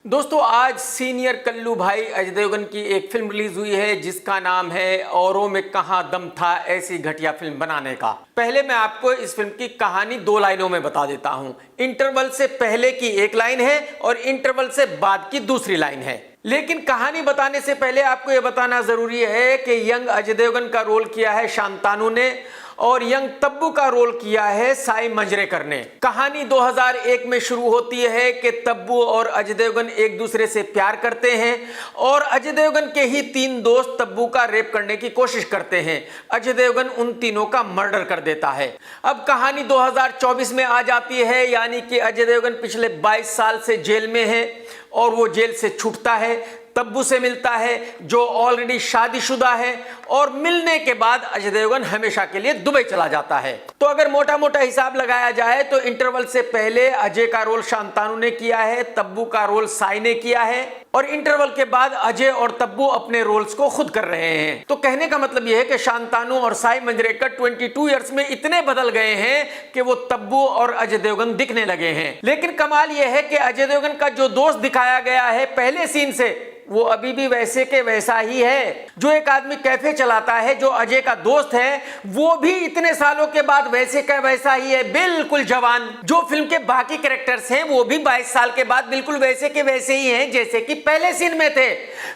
दोस्तों आज सीनियर कल्लू भाई अजय देवगन की एक फिल्म रिलीज हुई है जिसका नाम है औरों में कहां दम था ऐसी घटिया फिल्म बनाने का। पहले मैं आपको इस फिल्म की कहानी 2 लाइनों में बता देता हूं। इंटरवल से पहले की एक लाइन है और इंटरवल से बाद की दूसरी लाइन है। लेकिन कहानी बताने से पहले आपको यह बताना जरूरी है कि यंग अजय देवगन का रोल किया है शांतानु ने और यंग तब्बू का रोल किया है साई मंजरेकर ने। कहानी 2001 में शुरू होती है कि तब्बू और अजय देवगन एक दूसरे से प्यार करते हैं और अजय देवगन के ही 3 दोस्त तब्बू का रेप करने की कोशिश करते हैं। अजय देवगन उन तीनों का मर्डर कर देता है। अब कहानी 2024 में आ जाती है, यानी कि अजय देवगन पिछले 22 साल से जेल में है और वो जेल से छूटता है, तब्बू से मिलता है जो ऑलरेडी शादीशुदा है और मिलने के बाद अजय देवगन हमेशा के लिए दुबई चला जाता है। तो अगर मोटा मोटा हिसाब लगाया जाए तो इंटरवल से पहले अजय का रोल शांतानु ने किया है, तब्बू का रोल साई ने किया है और इंटरवल के बाद अजय और तब्बू अपने रोल्स को खुद कर रहे हैं। तो कहने का मतलब यह है कि शांतानु और साई मंजरेकर 22 इयर्स में इतने बदल गए हैं कि वो तब्बू और अजय देवगन दिखने लगे हैं। लेकिन कमाल यह है कि अजय देवगन का जो दोस्त दिखाया गया है पहले सीन से, वो अभी भी वैसे के वैसा ही है। जो एक आदमी कैफे चलाता है जो अजय का दोस्त है, वो भी इतने सालों के बाद वैसे का वैसा ही है, बिल्कुल जवान। जो फिल्म के बाकी कैरेक्टर्स हैं वो भी 22 साल के बाद बिल्कुल वैसे के वैसे ही हैं जैसे कि पहले सीन में थे,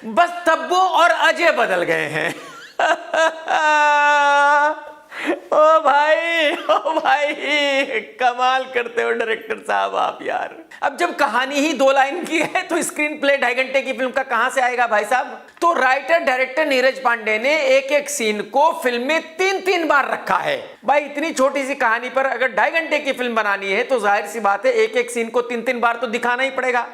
बस तब्बू और अजय बदल गए हैं। ओ भाई कमाल करते हो डायरेक्टर साहब आप यार। अब जब कहानी ही 2 लाइन की है तो स्क्रीन प्ले 2.5 घंटे की फिल्म का कहां से आएगा भाई साहब। तो राइटर डायरेक्टर नीरज पांडे ने एक एक सीन को फिल्म में 3-3 बार रखा है। भाई इतनी छोटी सी कहानी पर अगर 2.5 घंटे की फिल्म बनानी है तो जाहिर सी बात है एक एक सीन को 3-3 बार तो दिखाना ही पड़ेगा।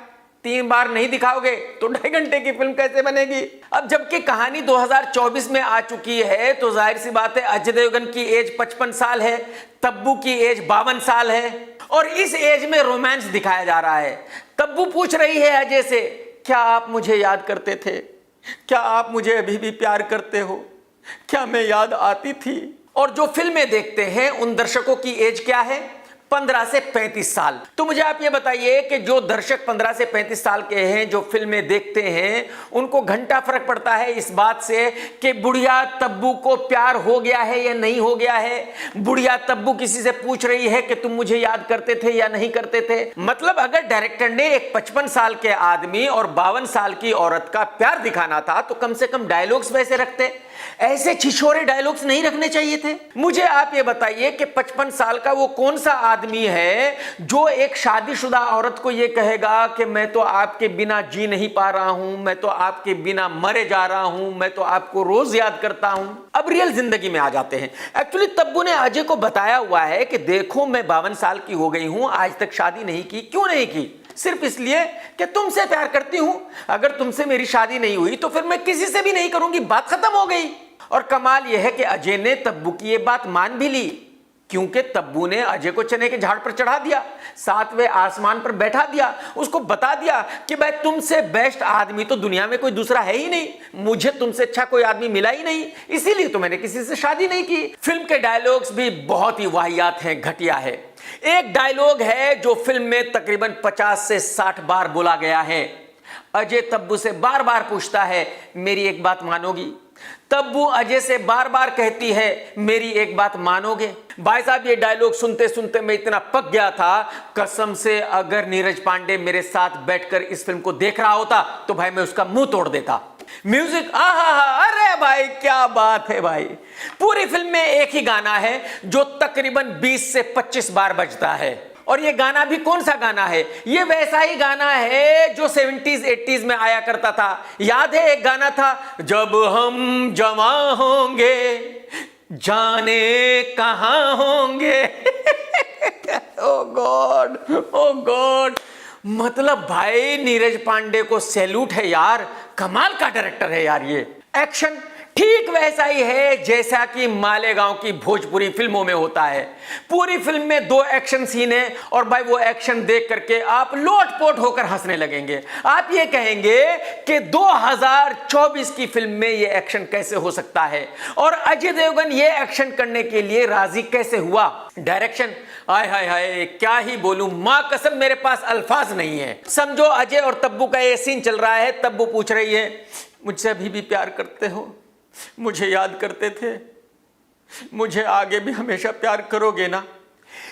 3 बार नहीं दिखाओगे तो 2.5 घंटे की फिल्म कैसे बनेगी। अब जबकि कहानी 2024 में आ चुकी है तो जाहिर सी बात है अजय देवगन की एज 55 साल है, तब्बू की एज 52 साल है और इस एज में रोमांस दिखाया जा रहा है। तब्बू पूछ रही है अजय से, क्या आप मुझे याद करते थे? क्या आप मुझे अभी भी प्यार करते हो? क्या मैं याद आती थी? और जो फिल्में देखते हैं उन दर्शकों की एज क्या है? 15 से 35 साल। तो मुझे आप ये बताइए कि जो दर्शक 15 से 35 साल के हैं जो फिल्में देखते हैं उनको घंटा फर्क पड़ता है इस बात से कि बुढ़िया तब्बू को प्यार हो गया है या नहीं हो गया है। बुढ़िया तब्बू किसी से पूछ रही है कि तुम मुझे याद करते थे या नहीं करते थे। मतलब अगर डायरेक्टर ने एक 55 साल के आदमी और 52 साल की औरत का प्यार दिखाना था तो कम से कम डायलॉग्स वैसे रखते, ऐसे छिछोरे डायलॉग्स नहीं रखने चाहिए थे। मुझे आप ये बताइए कि 55 साल का वो कौन सा आदमी है जो एक शादीशुदा औरत को ये कहेगा कि मैं तो आपके बिना जी नहीं पा रहा हूं, मैं तो आपके बिना मरे जा रहा हूं, मैं तो आपको रोज याद करता हूं। अब रियल जिंदगी में आ जाते हैं। एक्चुअली तब्बू ने अजय को बताया हुआ है कि देखो मैं 52 साल की हो गई हूं, आज तक शादी नहीं की। क्यों नहीं की? सिर्फ इसलिए कि तुमसे प्यार करती हूं। अगर तुमसे मेरी शादी नहीं हुई तो फिर मैं किसी से भी नहीं करूंगी, बात खत्म हो गई। और कमाल यह है कि अजय ने तब्बू की यह बात मान भी ली, क्योंकि तब्बू ने अजय को चने के झाड़ पर चढ़ा दिया, 7वें आसमान पर बैठा दिया, उसको बता दिया कि भाई तुमसे बेस्ट आदमी तो दुनिया में कोई दूसरा है ही नहीं, मुझे तुमसे अच्छा कोई आदमी मिला ही नहीं, इसीलिए तो मैंने किसी से शादी नहीं की। फिल्म के डायलॉग्स भी बहुत ही वाहियात हैं, घटिया है। एक डायलॉग है जो फिल्म में तकरीबन 50 से 60 बार बोला गया है। अजय तब्बू से बार बार पूछता है, मेरी एक बात मानोगी? तब्बू अजय से बार बार कहती है, मेरी एक बात मानोगे? भाई साहब ये डायलॉग सुनते सुनते मैं इतना पक गया था, कसम से अगर नीरज पांडे मेरे साथ बैठकर इस फिल्म को देख रहा होता तो भाई मैं उसका मुंह तोड़ देता। म्यूजिक अरे भाई क्या बात है भाई। पूरी फिल्म में एक ही गाना है जो तकरीबन 20 से 25 बार बजता है और ये गाना भी कौन सा गाना है? ये वैसा ही गाना है जो 70s 80s में आया करता था। याद है एक गाना था, जब हम जवां होंगे जाने कहां होंगे। ओ गॉड। मतलब भाई नीरज पांडे को सैल्यूट है यार, कमाल का डायरेक्टर है यार ये। एक्शन ठीक वैसा ही है जैसा कि मालेगांव की भोजपुरी फिल्मों में होता है। पूरी फिल्म में 2 एक्शन सीन है और भाई वो एक्शन देख करके आप लोटपोट होकर हंसने लगेंगे। आप ये कहेंगे कि 2024 की फिल्म में ये एक्शन कैसे हो सकता है और अजय देवगन ये एक्शन करने के लिए राजी कैसे हुआ। डायरेक्शन, हाय हाय हाय, क्या ही बोलूं, मां कसम मेरे पास अल्फाज नहीं है। समझो अजय और तब्बू का ये सीन चल रहा है। तब्बू पूछ रही है, मुझसे अभी भी प्यार करते हो? मुझे याद करते थे, मुझे आगे भी हमेशा प्यार करोगे ना?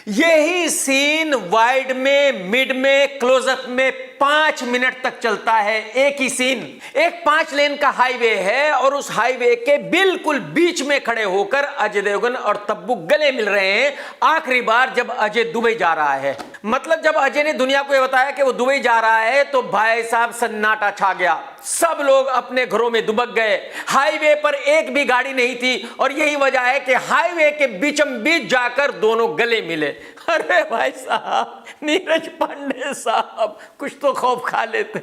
यही सीन वाइड में, मिड में, क्लोजअप में 5 मिनट तक चलता है। एक ही सीन, एक 5 लेन का हाईवे है और उस हाईवे के बिल्कुल बीच में खड़े होकर अजय देवगन और तब्बू गले मिल रहे हैं आखिरी बार जब अजय दुबई जा रहा है। मतलब जब अजय ने दुनिया को यह बताया कि वो दुबई जा रहा है तो भाई साहब सन्नाटा छा गया। सब लोग अपने घरों में दुबक गए। हाईवे पर एक भी गाड़ी नहीं थी और यही वजह है कि हाईवे के बीचम बीच जाकर दोनों गले मिले। अरे भाई साहब, नीरज पांडे साहब कुछ तो खौफ खा लेते।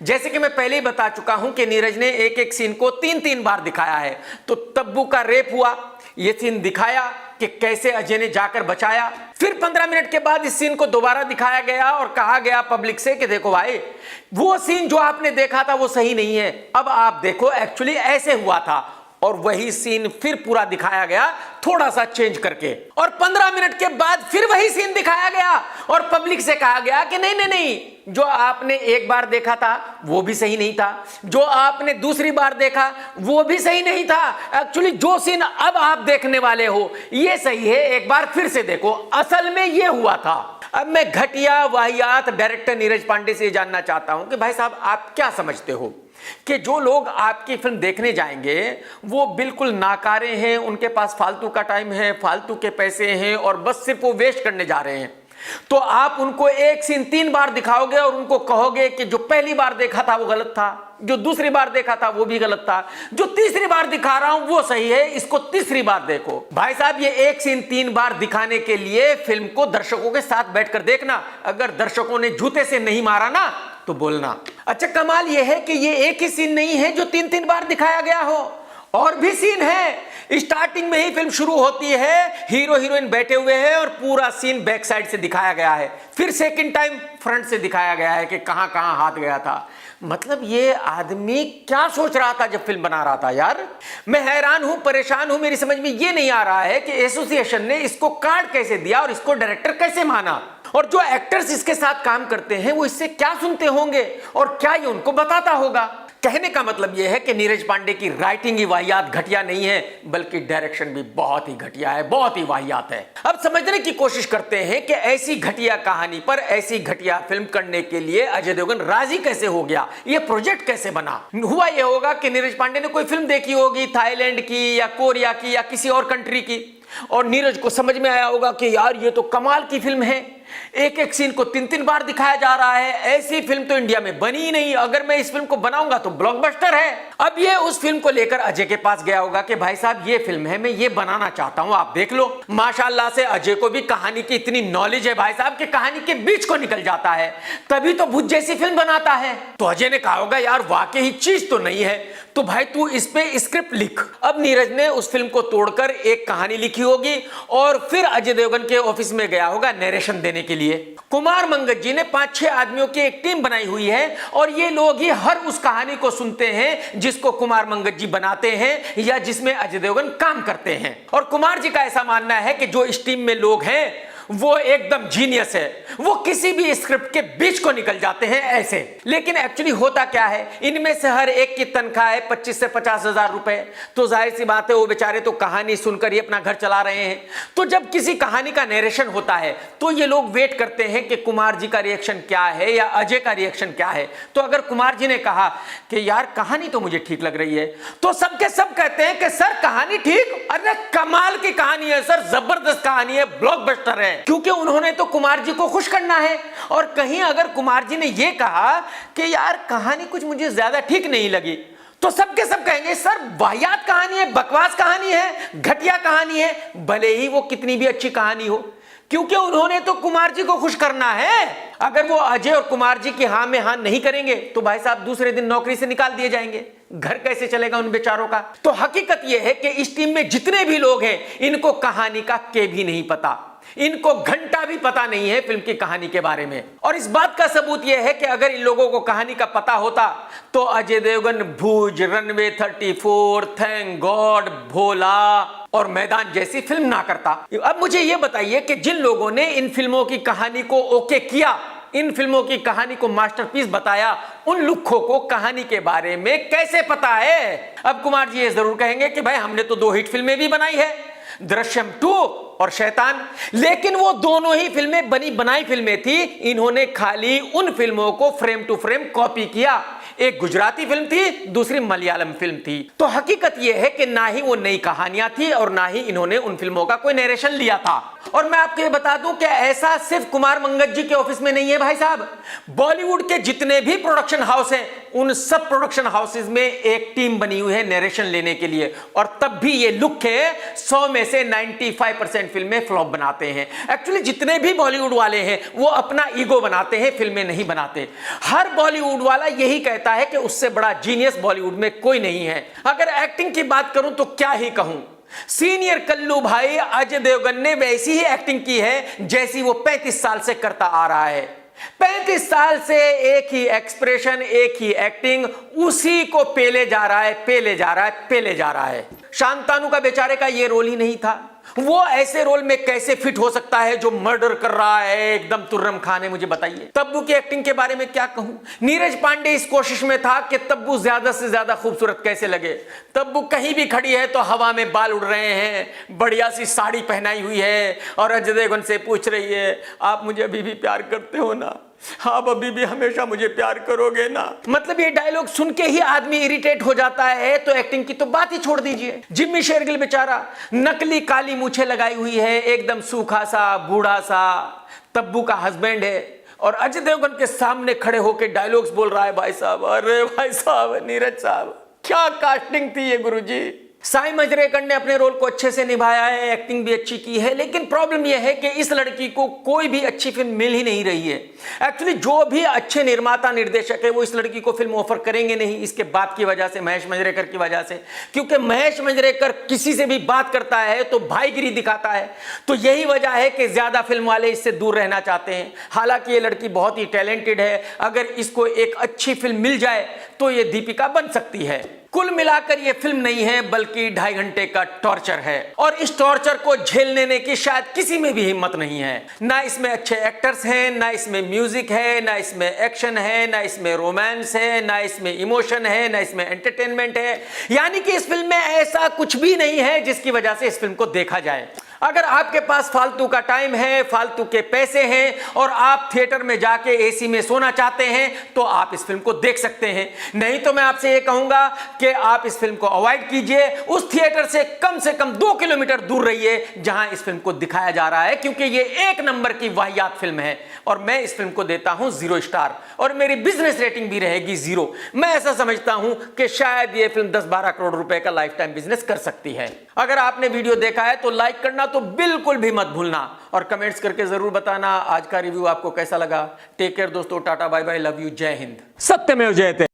जैसे कि मैं पहले ही बता चुका हूं कि नीरज ने एक एक सीन को 3-3 बार दिखाया है। तो तब्बू का रेप हुआ, ये सीन दिखाया कि कैसे अजय ने जाकर बचाया। फिर 15 मिनट के बाद इस सीन को दोबारा दिखाया गया और कहा गया पब्लिक से कि देखो भाई, वो सीन जो आपने देखा था वो सही नहीं है, अब आप देखो एक्चुअली ऐसे हुआ था। और वही सीन फिर पूरा दिखाया गया थोड़ा सा चेंज करके। और 15 मिनट के बाद फिर वही सीन दिखाया गया और पब्लिक से कहा गया कि नहीं नहीं नहीं, जो आपने एक बार देखा था वो भी सही नहीं था, जो आपने दूसरी बार देखा वो भी सही नहीं था। एक्चुअली जो सीन अब आप देखने वाले हो ये सही है, एक बार फिर से देखो, असल में ये हुआ था। अब मैं घटिया वाहियात डायरेक्टर नीरज पांडे से जानना चाहता हूं कि भाई साहब आप क्या समझते हो कि जो लोग आपकी फिल्म देखने जाएंगे वो बिल्कुल नाकारे हैं, उनके पास फालतू का टाइम है, फालतू के पैसे हैं और बस सिर्फ वो वेस्ट करने जा रहे हैं, तो आप उनको एक सीन 3 बार दिखाओगे और उनको कहोगे कि जो पहली बार देखा था वो गलत था, जो दूसरी बार देखा था वो भी गलत था, जो तीसरी बार दिखा रहा हूं वो सही है, इसको तीसरी बार देखो। भाई साहब, ये एक सीन 3 बार दिखाने के लिए फिल्म को दर्शकों के साथ बैठकर देखना। अगर दर्शकों ने जूते से नहीं मारा ना तो बोलना। अच्छा, कमाल यह है कि ये एक ही सीन नहीं है जो 3-3 बार दिखाया गया हो, और भी सीन है। स्टार्टिंग में ही फिल्म शुरू होती है, हीरो हीरोइन बैठे हुए हैं और पूरा सीन बैक साइड से दिखाया गया है। फिर सेकंड टाइम फ्रंट से दिखाया गया है कि कहां कहां हाथ गया था। मतलब ये आदमी क्या सोच रहा था जब फिल्म बना रहा था यार। मैं हैरान हूं, परेशान हूं, मेरी समझ में ये नहीं आ रहा है कि एसोसिएशन ने इसको कार्ड कैसे दिया और इसको डायरेक्टर कैसे माना, और जो एक्टर्स इसके साथ काम करते हैं वो इससे क्या सुनते होंगे और क्या ये उनको बताता होगा। कहने का मतलब यह है कि नीरज पांडे की राइटिंग ही वाहियात घटिया नहीं है, बल्कि डायरेक्शन भी बहुत ही घटिया है, बहुत ही वाहियात है। अब समझने की कोशिश करते हैं कि ऐसी घटिया कहानी पर ऐसी घटिया फिल्म करने के लिए अजय देवगन राजी कैसे हो गया, यह प्रोजेक्ट कैसे बना। हुआ यह होगा कि नीरज पांडे ने कोई फिल्म देखी होगी, थाईलैंड की या कोरिया की या किसी और कंट्री की, और नीरज को समझ में आया होगा कि यार ये तो कमाल की फिल्म है, एक एक सीन को 3-3 बार दिखाया जा रहा है, ऐसी फिल्म तो इंडिया में बनी ही नहीं, अगर मैं इस फिल्म को बनाऊंगा तो ब्लॉकबस्टर है। अब ये उस फिल्म को लेकर अजय के पास गया होगा कि भाई साहब ये फिल्म है, मैं ये बनाना चाहता हूं, आप देख लो। माशाल्लाह से अजय को भी कहानी की इतनी नॉलेज है भाई साहब कि कहानी के बीच को निकल जाता है, तभी तो भूत जैसी फिल्म बनाता है। तो अजय ने कहा होगा यार वाकई चीज तो नहीं है, तो भाई तू इस पे स्क्रिप्ट लिख। अब नीरज ने उस फिल्म को तोड़कर एक कहानी लिखी होगी और फिर अजय देवगन के ऑफिस में गया होगा नरेशन देने के लिए। कुमार मंगत जी ने 5-6 आदमियों की एक टीम बनाई हुई है और ये लोग ही हर उस कहानी को सुनते हैं जिसको कुमार मंगत जी बनाते हैं या जिसमें अजय देवगन काम करते हैं। और कुमार जी का ऐसा मानना है कि जो इस टीम में लोग हैं वो एकदम जीनियस है, वो किसी भी स्क्रिप्ट के बीच को निकल जाते हैं ऐसे। लेकिन एक्चुअली होता क्या है, इनमें से हर एक की तनख्वाह है 25 से 50 हजार रुपए, तो जाहिर सी बात है वो बेचारे तो कहानी सुनकर ही अपना घर चला रहे हैं। तो जब किसी कहानी का नरेशन होता है तो ये लोग वेट करते हैं कि कुमार जी का रिएक्शन क्या है या अजय का रिएक्शन क्या है। तो अगर कुमार जी ने कहा कि यार कहानी तो मुझे ठीक लग रही है, तो सबके सब कहते हैं कि सर कहानी ठीक, अरे कमाल की कहानी है सर, जबरदस्त कहानी है, ब्लॉकबस्टर है, क्योंकि उन्होंने तो कुमार जी को खुश करना है। और कहीं अगर कुमार जी ने यह कहा कि यार कहानी कुछ मुझे ज्यादा ठीक नहीं लगी, तो सबके सब कहेंगे सर वाहियात कहानी है, बकवास कहानी है, घटिया कहानी है, भले ही वो कितनी भी अच्छी कहानी हो, क्योंकि उन्होंने तो कुमार जी को खुश करना है। अगर वो अजय और कुमार जी की हां में हां नहीं करेंगे तो भाई साहब दूसरे दिन नौकरी से निकाल दिए जाएंगे, घर कैसे चलेगा उन बेचारों का। तो हकीकत यह है कि इस टीम में जितने भी लोग हैं इनको कहानी का के भी नहीं पता, इनको घंटा भी पता नहीं है फिल्म की कहानी के बारे में। और इस बात का सबूत यह है कि अगर इन लोगों को कहानी का पता होता तो अजय देवगन भूज, रनवे 34, थैंक गॉड, भोला और मैदान जैसी फिल्म ना करता। अब मुझे यह बताइए कि जिन लोगों ने इन फिल्मों की कहानी को ओके किया, इन फिल्मों की कहानी को मास्टरपीस बताया, उन लुक्खों को कहानी के बारे में कैसे पता है। अब कुमार जी ये जरूर कहेंगे कि भाई हमने तो 2 हिट फिल्में भी बनाई है, दृश्यम 2 और शैतान, लेकिन वो दोनों ही फिल्में बनी बनाई फिल्में थी। इन्होंने खाली उन फिल्मों को फ्रेम टू फ्रेम कॉपी किया। एक गुजराती फिल्म थी, दूसरी मलयालम फिल्म थी। तो हकीकत यह है कि ना ही वो नई कहानियां थी और ना ही इन्होंने उन फिल्मों का कोई नरेशन लिया था। और मैं आपको ये बता दूं कि ऐसा सिर्फ कुमार मंगत जी के ऑफिस में नहीं है भाई साहब। बॉलीवुड के जितने भी प्रोडक्शन हाउस हैं उन सब प्रोडक्शन हाउसेज में एक टीम बनी हुई है नरेशन लेने के लिए, और तब भी ये लुक है 100 में से 95% फिल्में फ्लॉप बनाते हैं। एक्चुअली जितने भी बॉलीवुड वाले हैं वो अपना ईगो बनाते हैं, फिल्में नहीं बनाते। हर बॉलीवुड वाला यही कहता है कि उससे बड़ा जीनियस बॉलीवुड में कोई नहीं है। अगर एक्टिंग की बात करूं तो क्या ही कहूं, सीनियर कल्लू भाई अजय देवगन ने वैसी ही एक्टिंग की है जैसी वो 35 साल से करता आ रहा है। 35 साल से एक ही एक्सप्रेशन, एक ही एक्टिंग, उसी को पेले जा रहा है, पेले जा रहा है, पेले जा रहा है। शांतानु का बेचारे का ये रोल ही नहीं था। वो ऐसे रोल में कैसे फिट हो सकता है जो मर्डर कर रहा है एकदम तुर्रम खान है, मुझे बताइए। तब्बू की एक्टिंग के बारे में क्या कहूं। नीरज पांडे इस कोशिश में था कि तब्बू ज्यादा से ज्यादा खूबसूरत कैसे लगे। तब्बू कहीं भी खड़ी है तो हवा में बाल उड़ रहे हैं, बढ़िया सी साड़ी पहनाई हुई है और अजय देवगन से पूछ रही है आप मुझे अभी भी प्यार करते हो ना, आप अभी भी हमेशा मुझे प्यार करोगे ना। मतलब ये डायलॉग सुन के ही आदमी इरिटेट हो जाता है, तो एक्टिंग की तो बात ही छोड़ दीजिए। जिम्मी शेरगिल बेचारा नकली काली मूछें लगाई हुई है, एकदम सूखा सा बूढ़ा सा, तब्बू का हस्बैंड है और अजय देवगन के सामने खड़े होकर डायलॉग्स बोल रहा है। भाई साहब, अरे भाई साहब, नीरज साहब, क्या कास्टिंग थी ये गुरुजी। साई मंजरेकर ने अपने रोल को अच्छे से निभाया है, एक्टिंग भी अच्छी की है, लेकिन प्रॉब्लम यह है कि इस लड़की को कोई भी अच्छी फिल्म मिल ही नहीं रही है। एक्चुअली जो भी अच्छे निर्माता निर्देशक है वो इस लड़की को फिल्म ऑफर करेंगे नहीं, इसके बात की वजह से, महेश मंजरेकर की वजह से। क्योंकि महेश मंजरेकर किसी से भी बात करता है तो भाईगिरी दिखाता है, तो यही वजह है कि ज्यादा फिल्म वाले इससे दूर रहना चाहते हैं। हालांकि ये लड़की बहुत ही टैलेंटेड है, अगर इसको एक अच्छी फिल्म मिल जाए तो ये दीपिका बन सकती है। कुल मिलाकर ये फिल्म नहीं है बल्कि 2.5 घंटे का टॉर्चर है, और इस टॉर्चर को झेल लेने की शायद किसी में भी हिम्मत नहीं है। ना इसमें अच्छे एक्टर्स हैं, ना इसमें म्यूजिक है, ना इसमें एक्शन है, ना इसमें रोमांस है, ना इसमें इमोशन है, ना इसमें एंटरटेनमेंट है। यानी कि इस फिल्म में ऐसा कुछ भी नहीं है जिसकी वजह से इस फिल्म को देखा जाए। अगर आपके पास फालतू का टाइम है, फालतू के पैसे हैं और आप थिएटर में जाके एसी में सोना चाहते हैं तो आप इस फिल्म को देख सकते हैं। नहीं तो मैं आपसे ये कहूंगा कि आप इस फिल्म को अवॉइड कीजिए, उस थिएटर से कम 2 किलोमीटर दूर रहिए जहां इस फिल्म को दिखाया जा रहा है, क्योंकि ये 1 नंबर की वाहियात फिल्म है। और मैं इस फिल्म को देता हूं 0 स्टार और मेरी बिजनेस रेटिंग भी रहेगी 0। मैं ऐसा समझता हूं कि शायद ये फिल्म 10-12 करोड़ रुपए का लाइफ टाइम बिजनेस कर सकती है। अगर आपने वीडियो देखा है तो लाइक करना तो बिल्कुल भी मत भूलना और कमेंट्स करके जरूर बताना आज का रिव्यू आपको कैसा लगा। टेक केयर दोस्तों, tata bye bye, love you, जय हिंद, सत्यमेव जयते।